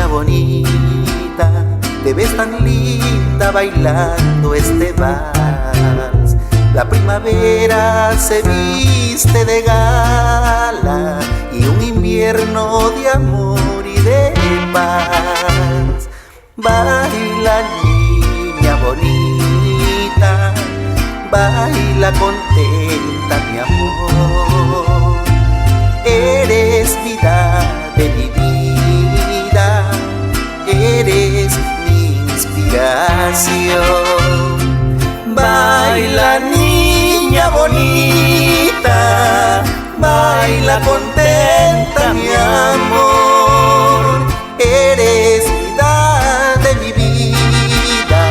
niña bonita, te ves tan linda bailando este vals. La primavera se viste de gala y un invierno de amor y de paz. Baila niña bonita, baila contenta mi amor. Eres vida de mi vida, eres mi inspiración. Baila niña bonita, baila contenta mi amor. Eres vida de mi vida,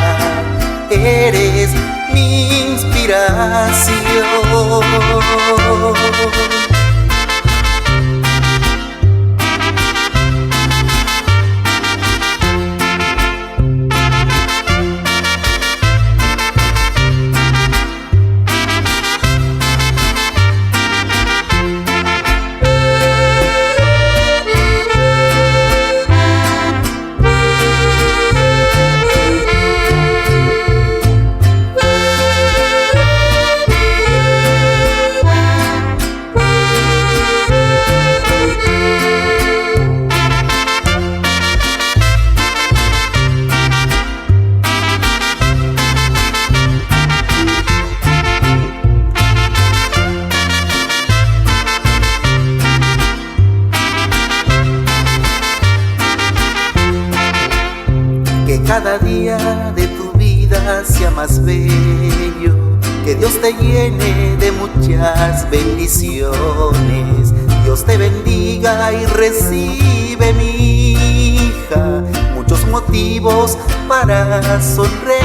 eres mi inspiración. Que cada día de tu vida sea más bello, que Dios te llene de muchas bendiciones. Dios te bendiga y recibe, mi hija, muchos motivos para sonreír.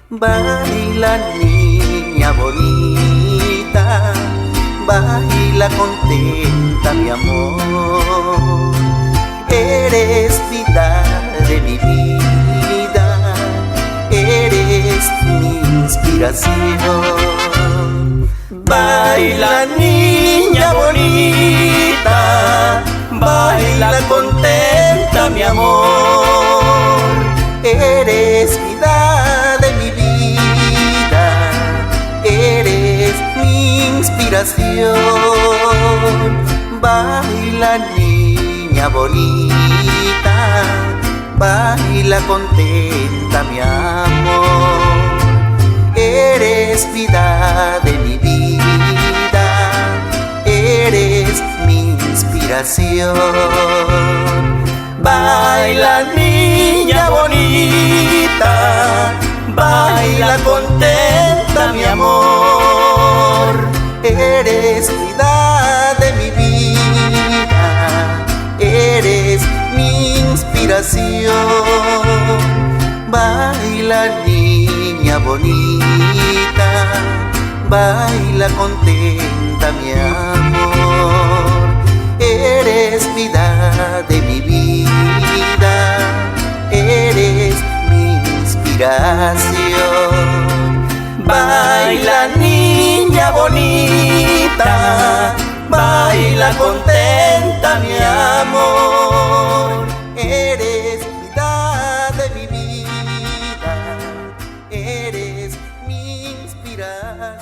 Baila niña bonita, baila contenta mi amor. Eres vida de mi vida, eres mi inspiración. Baila niña bonita, baila contenta mi amor. Eres vida de mi vida, eres mi inspiración. Baila niña bonita, baila contenta mi amor. Eres vida de mi vida, eres mi inspiración. Baila niña bonita, baila contenta mi amor. Eres vida de mi vida, eres mi inspiración. Baila niña bonita, baila contenta mi amor. Eres vida de mi vida, eres mi inspiración. Baila niña bonita, baila contenta mi amor. Eres vida de mi vida, eres mi inspiración.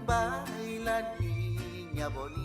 Baila niña bonita.